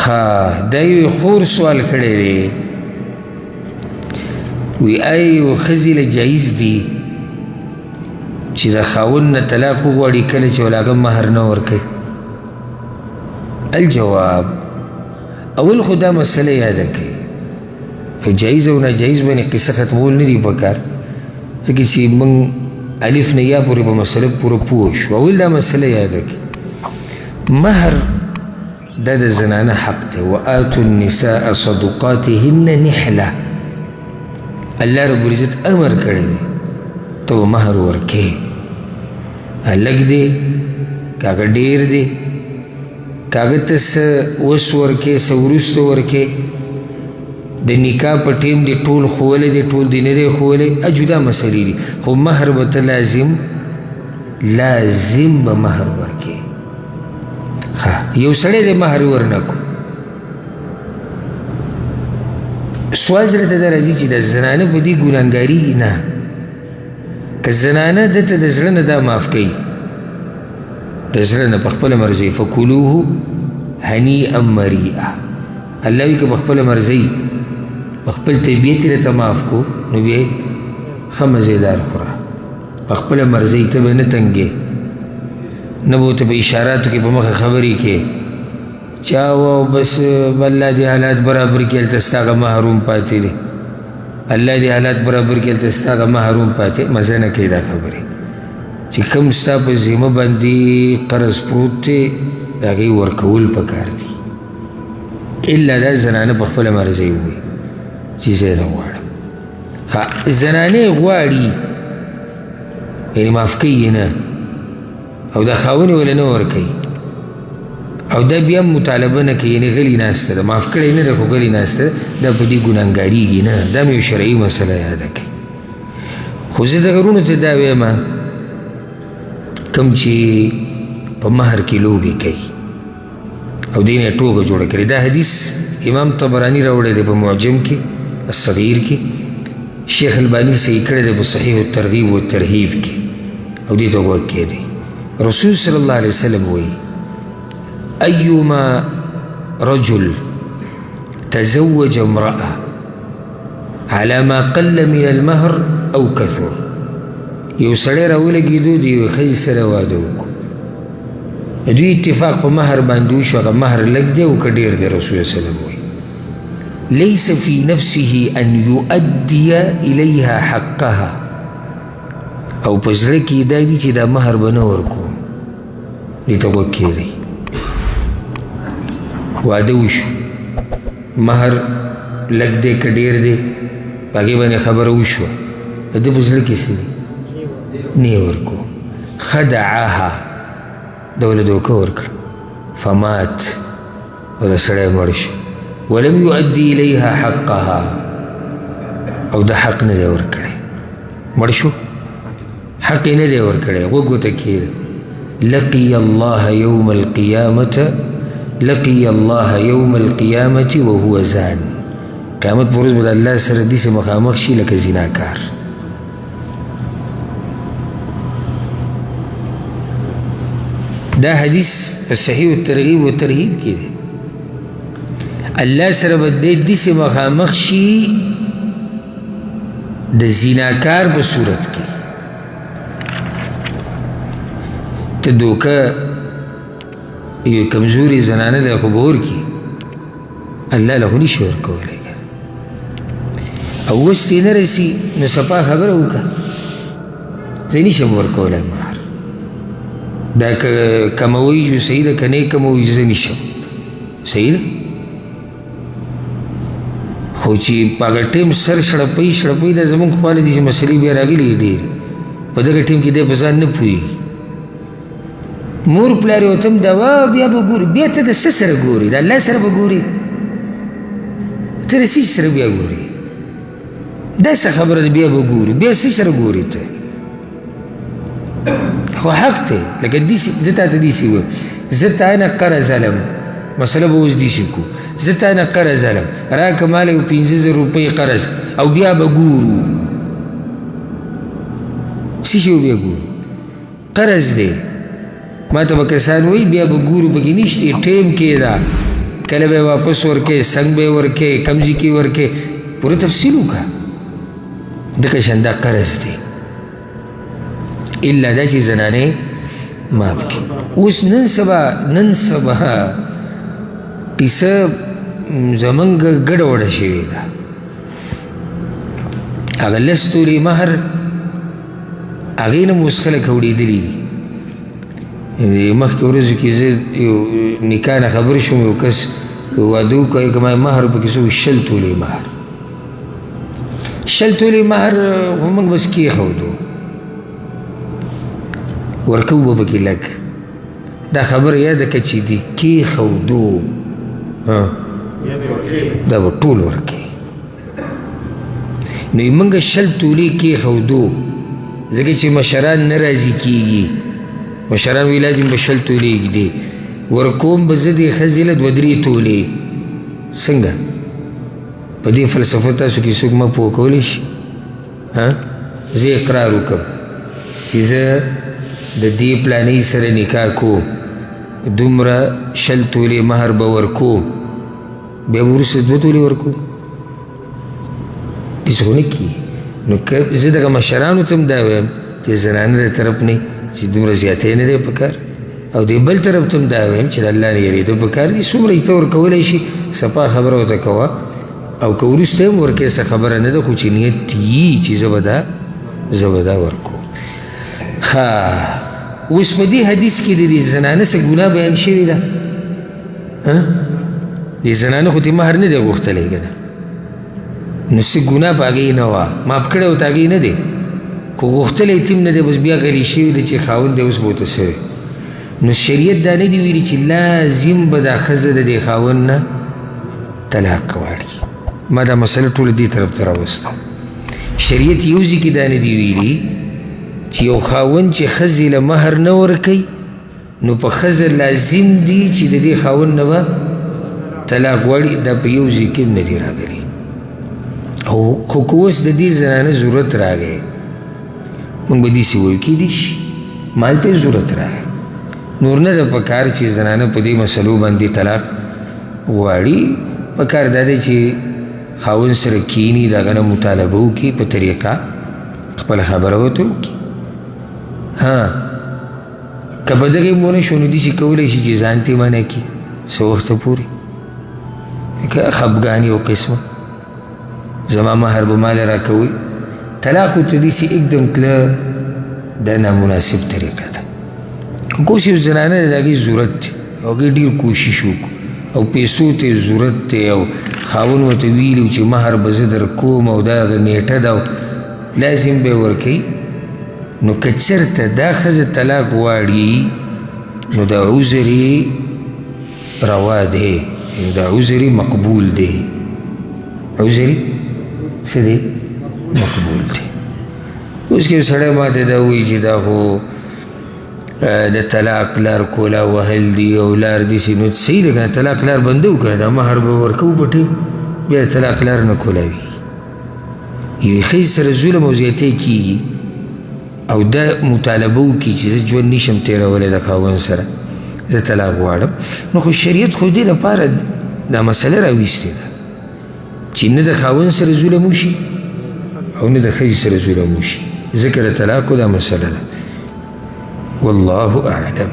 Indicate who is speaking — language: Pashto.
Speaker 1: دا یو خور سوال کړی دی وی آیا یو ښځې له جایز دي چې د خاوند نه طلاق وغواړي کله چې ول هغه مهر نه ورکوي؟ الجواب اول خو دا مسله یاده کړئ په جایز او ناجایز باندې قصه ختمول نه دي پکار ځکه چې موږ الف نه یا پورې په مسله پوره پوه شو. اول دا مسله یاده کړئ مهر دا د زنانه حق دی. وآتوا النساء صدقاتهن نحله الله رب العزت امر کړی دی ته مهر ورکې لږ دی کاغه ډیر دی کاغه ته څه اوس ورکې څه وروسته ورکې د نکاح په ټیم دی ټول ښوولی دی ټول دی نه دی ښوولی جدا مسلې دي خو مهر به ته لازم به مهر ورکې. یو سړی دی مهر ورنکو سوال زړه ته دا راځي چې د زنانه په دې ګناهګاري نه که زنانه دته د زړه نه دا معاف کوي د زړه نه په خپله مرضۍ فکلوه هنیئا مریئا الله وایي که په خپله مرضۍ په خپل طبیعت یې راته معاف کو نو بیا یې ښه مزېدار خوره په خپله مرضۍ ته به نه تنګې نه به ورته په اشاراتو کې په مخه خبرې کې چا و بس الله دې حالات برابر کړي هلته ستا هغه محروم پاتې دی الله دې حالات برابر کړي هلته ستا هغه محروم پاتې مزه نه کوي دا خبرې چې کوم ستا په ذمه باندې قرض پروت دی د هغې ورکول پکار دي الا دا زنانه په خپله مرضۍ ووایي چې زه یې نه غواړم. زنانې غواړي یعنې معاف کوي نه او دا خاوند یې وله نه ورکوي او دا بیا مطالبه نه کوي یعنې غلي ناسته ده معاف کړی نه ده خو غلي ناسته ده دا په دې ګناهګارېږي نه دا مې یو شرعي مسله یاده کوي. خو زه دغه وروڼو ته دا وایم کوم چې په مهر کې لوبې کوي او دې نه یې ټوکه جوړه کړې دا حدیث امام طبراني راوړی دی په معجم کې الصغیر کې شیخ الباني صحیح کړی دی په صحیح الترغیب والترهیب کې او دې ته غوږ کېدی. رسول صلی الله علیه وسلم وایي أيما رجل تزوج امرأة على ما قل من المهر أو كثر یو سړی راولګېدو د یوې ښځې سره واده وکړو دوی اتفاق په مهر باندې وشو هغه مهر لږ دی او که ډېر دی رسول وسلم وایي ليس في نفسه أن يؤدي إليها حقها او په زړه کې دا دي چې دا مهر به نه ورکو دې ته غوږ کېدی واده وشو مهر لږ دی که ډېر دی په هغې باندې خبره وشوه د ده په زړه کې څه دي نه یې ورکو خدعها ده وله دوکه ورکړه فمات او د سړی مړ شو ولم يؤدي إليها حقها او د حق نه دی ورکړی مړ شو حق یې نه دی ورکړی غوږ ورته کېده لقي الله يوم يوم القيامة وهو زان قیامت پر ورځ به د الله سره داسې مخامخ شي لکه زناکار. دا حدیث په صحیح الترغیب والترهیب کې دی الله سره به دی داسې مخامخ شي د زناکار په صورت کې ته دوکه یو کمزوري زنانه ده خو به ورکړي الله له خو نشي ورکولی او اوس یې نه رسي نو صفا خبره وکړه زه نشم ورکولی مهر دا که کموي جو صحیح ده که نه کموي زه نشم صحیح ده خو چې په هغه ټیم سر شړپوي دا زمونږ خواله دي چې مسلې بیا راغلي ډېرې په دغه ټیم کې دی په ځان نه پوهېږي مور پلار یې ورته هم دوا بیا به ګوري بیا ته د څه سره ګوري د الله سره به ګوري ته د څه سره بیا ګوري دا څه خبره ده بیا به ګوري بیا څه سره ګوري ته خو حق دی لکه زه تا ته داسې وایم زه تا نه قرض علم مسله به اوس داسې کو زه تا نه قرض علم راکه ماله یو 5,000 روپۍ قرض او بیا به ګورو څه شی بیا ګورو قرض دی ما ته به کسان وایي بیا به ګورو پکې نشته ټیم کې ده کله به واپس ورکې څنګه به ورکې کم ځای کې ورکې پوره تفصیل وکړه دغه شان دا قرض دی الا دا چې زنانې معاف کړي اوس نن سبا کیسه زمونږ ګډه وډه شوې ده هغه لس تولې مهر هغې نه مو اوس خلک اورېدلي دي مخکې ورځو کې زه یو نکاح نه خبر شوم یو کس واده وکړی که ما مهر پکې څه 60 تولې مهر 60 تولې مهر خو موږ بس کېښودو ورکوو به پکې لږ دا خبره یاده که چې دې کېښودو دا به ټول ورکوي نو موږ 60 تولې کېښودو ځکه چې مشران نه راضي کېږي مشران وی لازم به 60 تولې ږدي ورکوم به زه دې ښځې له 2-3 تولې څنګه په دې فلسفه تاسو کې څوک ما پوه کولی شي زه اقرار وکړم چې زه د دې پلانۍ سره نکاح کوم دومره 60 تولې مهر به ورکوم بیا به وروسته 2 تولې ورکوم داسې خو نه کېږي نو زه دغه مشرانو ته هم دا وایم چې زنانه د طرف نه چې دومره زیاتی نه دی پکار او د بل طرف ته هم دا وایم چې د الله نه یېرېدل پکار دي څومره چې ته ورکولی شي صفا خبره ورته کوه او که وروسته هم ورکوې څه خبره نه ده خو چې نیت یي چې زه به دا ورکوم ښه اوس په دې حدیث کې د دې زنانه څه ګناه بیان شوې ده دې زنانه خو دې مهر نه دی غوښتلی که نه نو څه ګناه په هغې نه وه ماف کړی ورته هغې نه دی خو غوښتلی تیم نه دی بس بیا غلی شوي دی چې خاوند دی اوس به ورته سوی نو شریعت دا نه دي ویلي چې لازم به دا ښځه د دې خاوند نه طلاق غواړي ما دا مسله ټوله دې طرف ته راوستم شریعت یو ځای کې دا نه دي ویلي چې یو خاوند چې ښځې له مهر نه ورکوي نو په ښځه لازم دي چې د دې خاوند نه به طلاق غواړي دا په یو ځای کې هم نه دي راغلي خو که اوس د دې زنانه ضرورت راغی موږ به داسې وایو کیدای شي مال ته ضرورت راغی نور نه ده پکار چې زنانه په دې مسلو باندې طلاق غواړي پکار دا دی چې خاوند سره کینی د هغه نه مطالبه وکړي په طریقه خپله خبره ورته وکړي که په دغې ونه شو نو داسې کولی شي چې ځان ته منع کړي څه وخته پورې که خفګان یو قسمه زما مهر به مال راکوي طلاق ورته داسې اکدم تله دا نامناسب طریقه ده کوس یو زنانه د هغې ضرورت دی او هغې ډېر کوشش وکړو او پیسو ته ضرورت دی او خاوند ورته ویلي چې مهر به زه درکوم او دا هغه نیټه ده لازم به یې ورکوي نو که چېرته دا ښځه طلاق غواړي نو دا عذر یې روا دی دا عذر یې مقبول دی عذر یې څه دی مقبول دی اوس کې سړی ماته دا وایي چې دا خو د طلاق لار کولا وهل دي او لار داسې نو صحیح ده که نه طلاق لار بنده وکړه دا مهر به ورکوو په ټیم بیا طلاق لار نه کولاوي یوې ښځې سره ظلم او زیاتی کېږي او دا مطالبه وکړي چې زه ژوند نشم تېرولی د خاوند سره زه طلاق غواړم نو خو شریعت خو دې لپاره دا مسله راویستې ده چې نه د خاوند سره ظلم وشي او نه د ښځې سره ظلم وشي ذکر طلاق دا مسله ده والله أعلم